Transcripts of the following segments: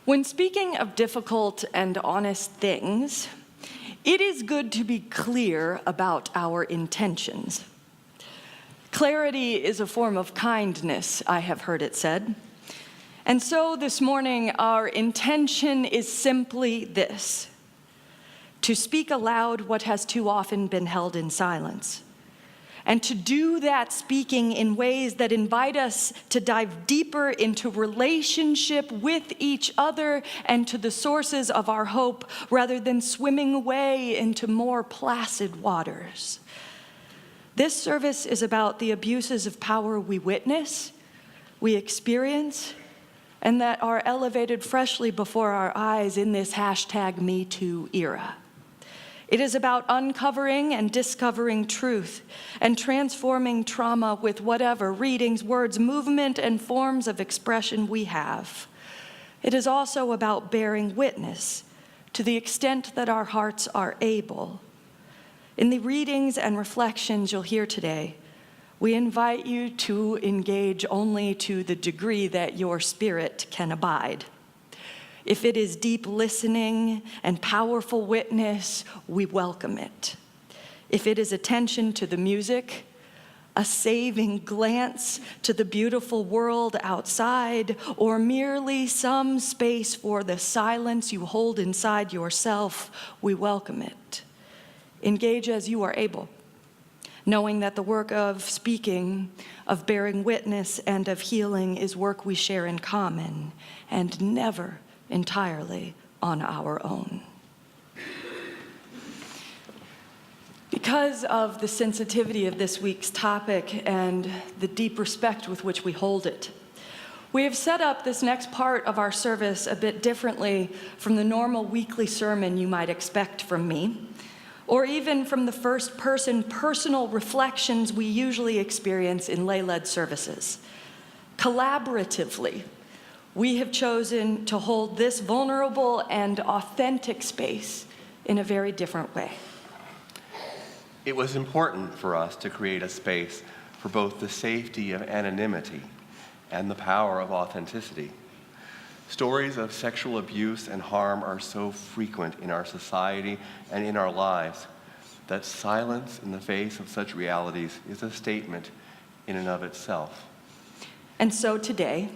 When speaking of difficult and honest things, it is good to be clear about our intentions. Clarity is a form of kindness, I have heard it said. And so this morning, our intention is simply this: to speak aloud what has too often been held in silence, and to do that speaking in ways that invite us to dive deeper into relationship with each other and to the sources of our hope, rather than swimming away into more placid waters. This service is about the abuses of power we witness, we experience, and that are elevated freshly before our eyes in this #MeToo era. It is about uncovering and discovering truth and transforming trauma with whatever readings, words, movement, and forms of expression we have. It is also about bearing witness to the extent that our hearts are able. In the readings and reflections you'll hear today, we invite you to engage only to the degree that your spirit can abide. If it is deep listening and powerful witness, we welcome it. If it is attention to the music, a saving glance to the beautiful world outside, or merely some space for the silence you hold inside yourself, we welcome it. Engage as you are able, knowing that the work of speaking, of bearing witness, and of healing is work we share in common, and never entirely on our own. Because of the sensitivity of this week's topic and the deep respect with which we hold it, we have set up this next part of our service a bit differently from the normal weekly sermon you might expect from me, or even from the first-person personal reflections we usually experience in lay-led services. Collaboratively, we have chosen to hold this vulnerable and authentic space in a very different way. It was important for us to create a space for both the safety of anonymity and the power of authenticity. Stories of sexual abuse and harm are so frequent in our society and in our lives that silence in the face of such realities is a statement in and of itself. And so today,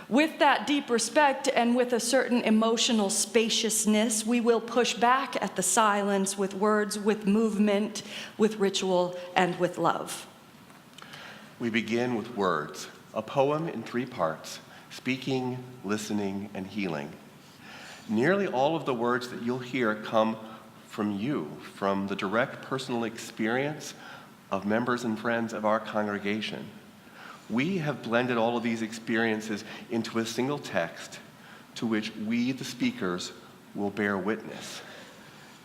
with that deep respect and with a certain emotional spaciousness, we will push back at the silence with words, with movement, with ritual, and with love. We begin with words, a poem in 3 parts: speaking, listening, and healing. Nearly all of the words that you'll hear come from you, from the direct personal experience of members and friends of our congregation. We have blended all of these experiences into a single text to which we, the speakers, will bear witness.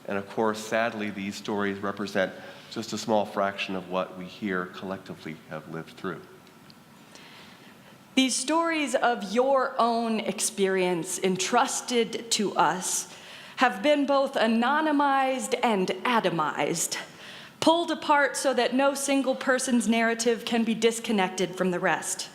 And of course, sadly, these stories represent just a small fraction of what we here collectively have lived through. These stories of your own experience entrusted to us have been both anonymized and atomized, pulled apart so that no single person's narrative can be disconnected from the rest.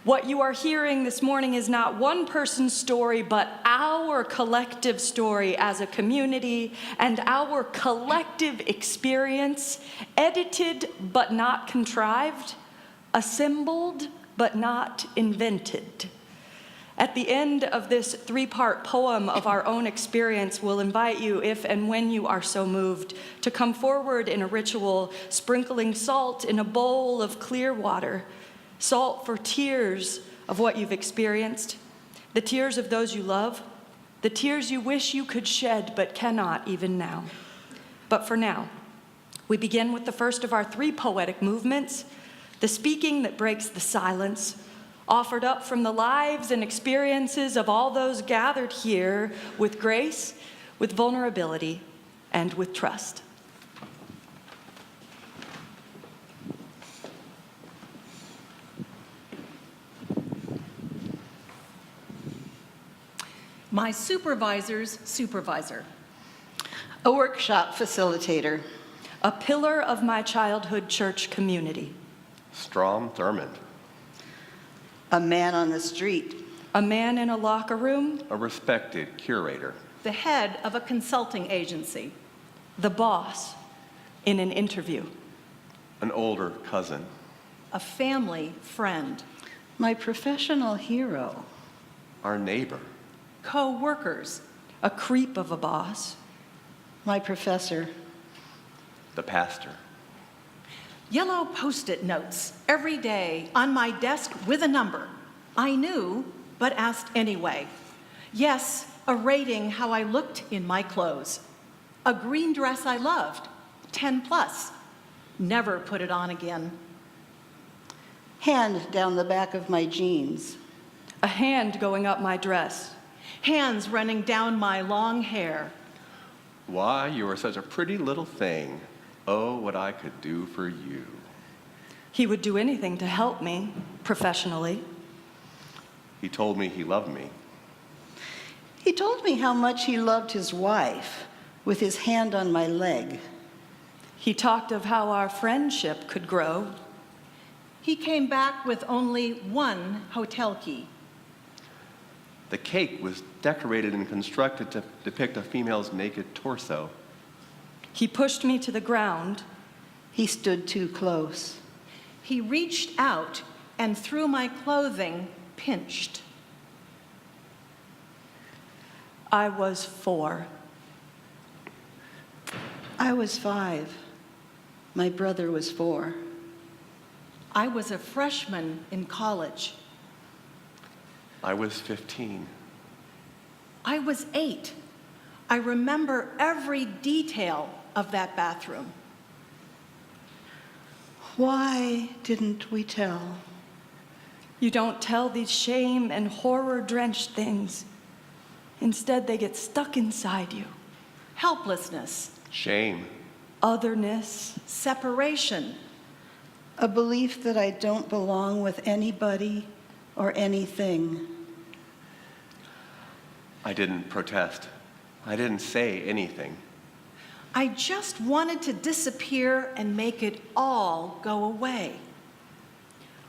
What you are hearing this morning is not one person's story, but our collective story as a community and our collective experience, edited but not contrived, assembled but not invented. At the end of this 3-part poem of our own experience, we'll invite you, if and when you are so moved, to come forward in a ritual, sprinkling salt in a bowl of clear water, salt for tears of what you've experienced, the tears of those you love, the tears you wish you could shed but cannot even now. But for now, we begin with the first of our 3 poetic movements, the speaking that breaks the silence, offered up from the lives and experiences of all those gathered here with grace, with vulnerability, and with trust. My supervisor's supervisor. A workshop facilitator. A pillar of my childhood church community. Strom Thurmond. A man on the street. A man in a locker room. A respected curator. The head of a consulting agency. The boss in an interview. An older cousin. A family friend. My professional hero. Our neighbor. Co-workers. A creep of a boss. My professor. The pastor. Yellow Post-it notes every day on my desk with a number. I knew, but asked anyway. Yes, a rating how I looked in my clothes. A green dress I loved, 10 plus. Never put it on again. Hand down the back of my jeans. A hand going up my dress. Hands running down my long hair. Why, you are such a pretty little thing. Oh, what I could do for you. He would do anything to help me, professionally. He told me he loved me. He told me how much he loved his wife with his hand on my leg. He talked of how our friendship could grow. He came back with only one hotel key. The cake was decorated and constructed to depict a female's naked torso. He pushed me to the ground. He stood too close. He reached out and through my clothing pinched. I was 4. I was 5. My brother was 4. I was a freshman in college. I was 15. I was 8. I remember every detail of that bathroom. Why didn't we tell? You don't tell these shame and horror-drenched things. Instead, they get stuck inside you. Helplessness, Shame. Otherness. separation, A belief that I don't belong with anybody or anything. I didn't protest. I didn't say anything. I just wanted to disappear and make it all go away.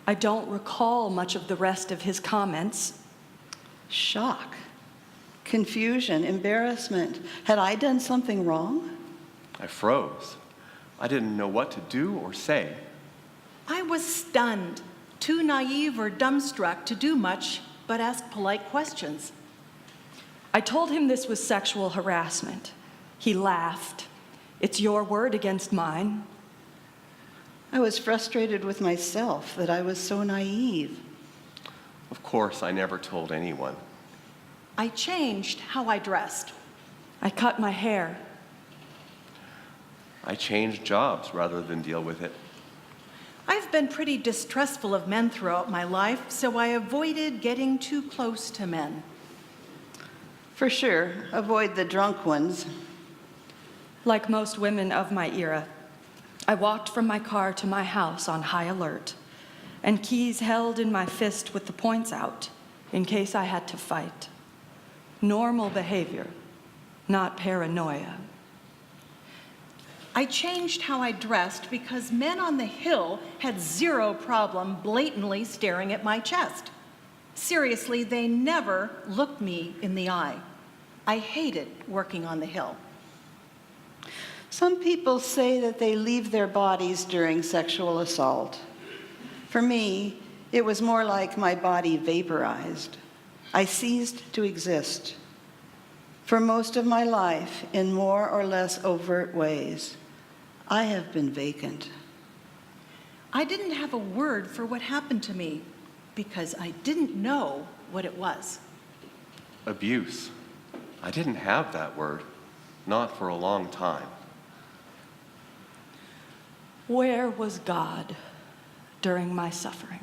I don't recall much of the rest of his comments. Shock, confusion, embarrassment. Had I done something wrong? I froze. I didn't know what to do or say. I was stunned, too naive or dumbstruck to do much but ask polite questions. I told him this was sexual harassment. He laughed. It's your word against mine. I was frustrated with myself that I was so naive. Of course, I never told anyone. I changed how I dressed. I cut my hair. I changed jobs rather than deal with it. I've been pretty distrustful of men throughout my life, so I avoided getting too close to men. For sure, avoid the drunk ones. Like most women of my era, I walked from my car to my house on high alert, and keys held in my fist with the points out in case I had to fight. Normal behavior, not paranoia. I changed how I dressed because men on the Hill had zero problem blatantly staring at my chest. Seriously, they never looked me in the eye. I hated working on the Hill. Some people say that they leave their bodies during sexual assault. For me, it was more like my body vaporized. I ceased to exist. For most of my life, in more or less overt ways, I have been vacant. I didn't have a word for what happened to me because I didn't know what it was. Abuse. I didn't have that word. Not for a long time. Where was God during my suffering?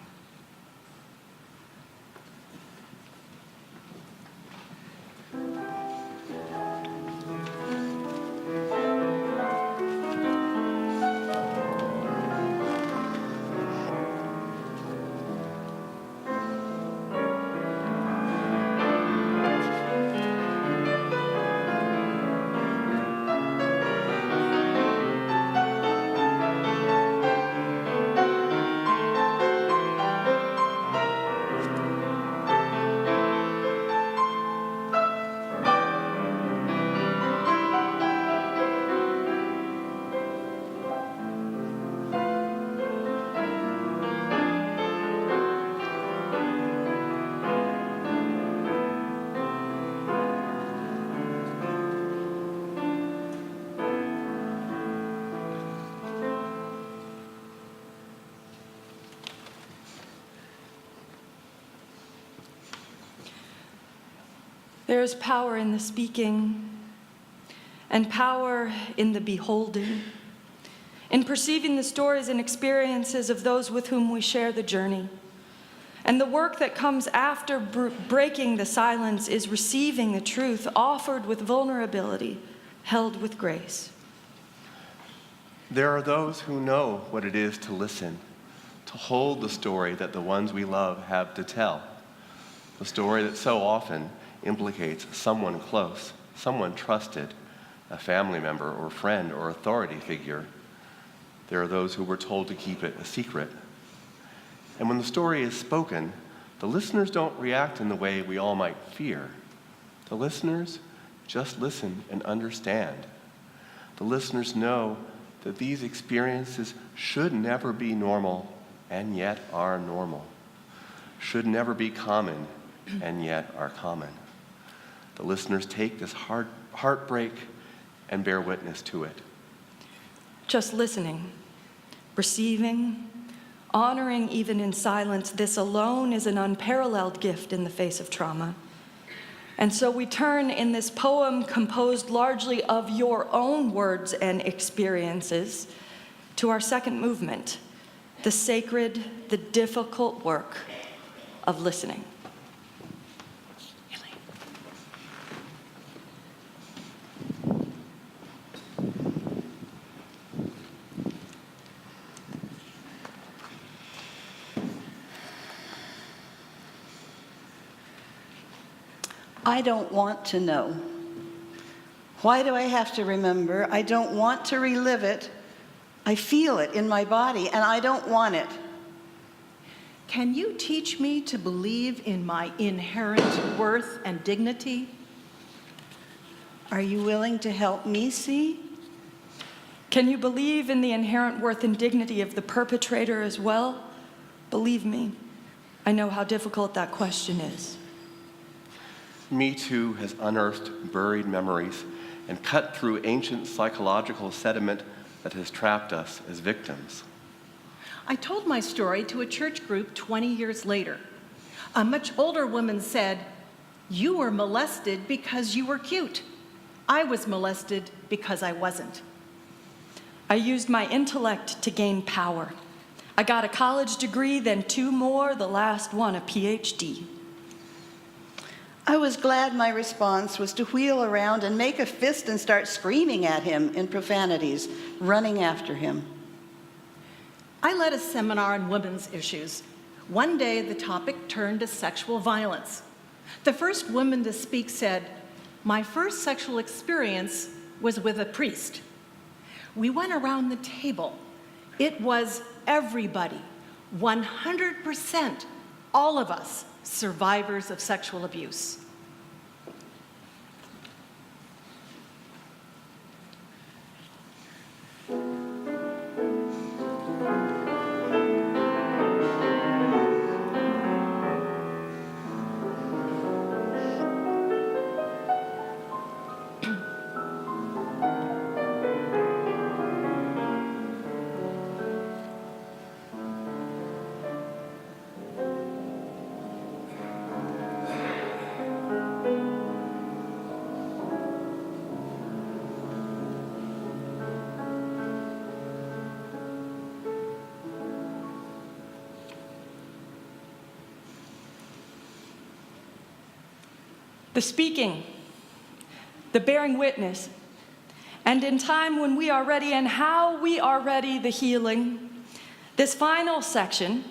There is power in the speaking and power in the beholding, in perceiving the stories and experiences of those with whom we share the journey. And the work that comes after breaking the silence is receiving the truth, offered with vulnerability, held with grace. There are those who know what it is to listen, to hold the story that the ones we love have to tell, the story that so often implicates someone close, someone trusted, a family member or friend or authority figure. There are those who were told to keep it a secret. And when the story is spoken, the listeners don't react in the way we all might fear. The listeners just listen and understand. The listeners know that these experiences should never be normal and yet are normal, should never be common and yet are common. The listeners take this heartbreak and bear witness to it. Just listening, receiving, honoring even in silence, this alone is an unparalleled gift in the face of trauma. And so we turn in this poem, composed largely of your own words and experiences, to our second movement, the sacred, the difficult work of listening. I don't want to know. Why do I have to remember? I don't want to relive it. I feel it in my body, and I don't want it. Can you teach me to believe in my inherent worth and dignity? Are you willing to help me see? Can you believe in the inherent worth and dignity of the perpetrator as well? Believe me, I know how difficult that question is. Me Too has unearthed buried memories and cut through ancient psychological sediment that has trapped us as victims. I told my story to a church group 20 years later. A much older woman said, "You were molested because you were cute. I was molested because I wasn't." I used my intellect to gain power. I got a college degree, then 2 more, the last one a PhD. I was glad my response was to wheel around and make a fist and start screaming at him in profanities, running after him. I led a seminar on women's issues. One day, the topic turned to sexual violence. The first woman to speak said, "My first sexual experience was with a priest." We went around the table. It was everybody, 100%, all of us, survivors of sexual abuse. The speaking, the bearing witness, and in time when we are ready and how we are ready, the healing. This final section,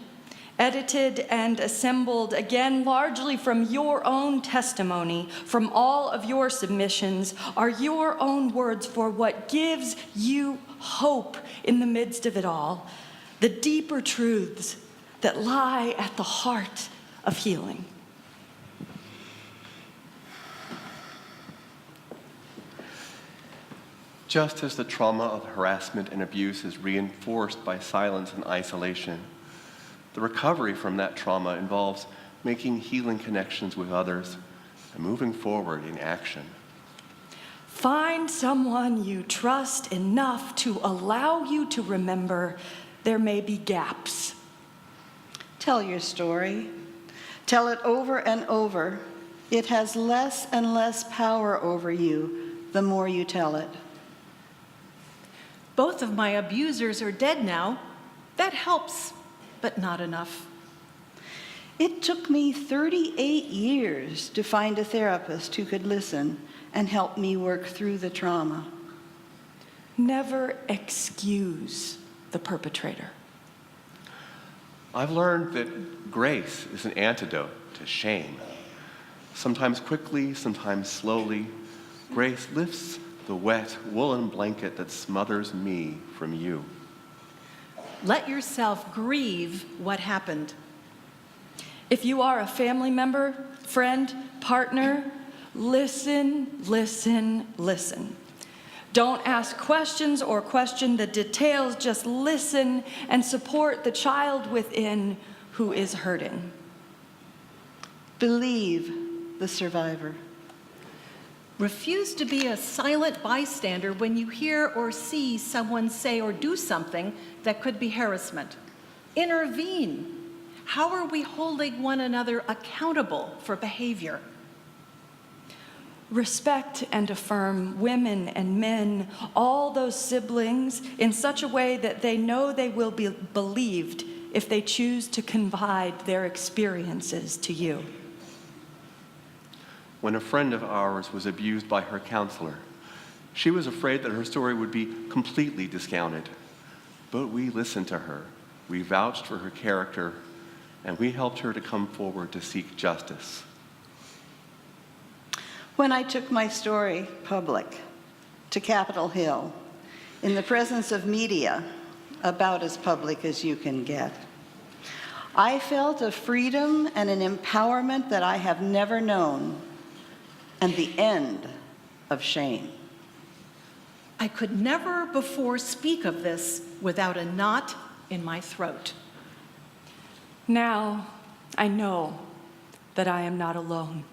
edited and assembled again largely from your own testimony, from all of your submissions, are your own words for what gives you hope in the midst of it all, the deeper truths that lie at the heart of healing. Just as the trauma of harassment and abuse is reinforced by silence and isolation, the recovery from that trauma involves making healing connections with others and moving forward in action. Find someone you trust enough to allow you to remember there may be gaps. Tell your story. Tell it over and over. It has less and less power over you the more you tell it. Both of my abusers are dead now. That helps, but not enough. It took me 38 years to find a therapist who could listen and help me work through the trauma. Never excuse the perpetrator. I've learned that grace is an antidote to shame. Sometimes quickly, sometimes slowly, grace lifts the wet woolen blanket that smothers me from you. Let yourself grieve what happened. If you are a family member, friend, partner, listen, listen, listen. Don't ask questions or question the details, just listen and support the child within who is hurting. Believe the survivor. Refuse to be a silent bystander when you hear or see someone say or do something that could be harassment. Intervene. How are we holding one another accountable for behavior? Respect and affirm women and men, all those siblings, in such a way that they know they will be believed if they choose to confide their experiences to you. When a friend of ours was abused by her counselor, she was afraid that her story would be completely discounted. But we listened to her, we vouched for her character, and we helped her to come forward to seek justice. When I took my story public to Capitol Hill, in the presence of media, about as public as you can get, I felt a freedom and an empowerment that I have never known, and the end of shame. I could never before speak of this without a knot in my throat. Now I know that I am not alone.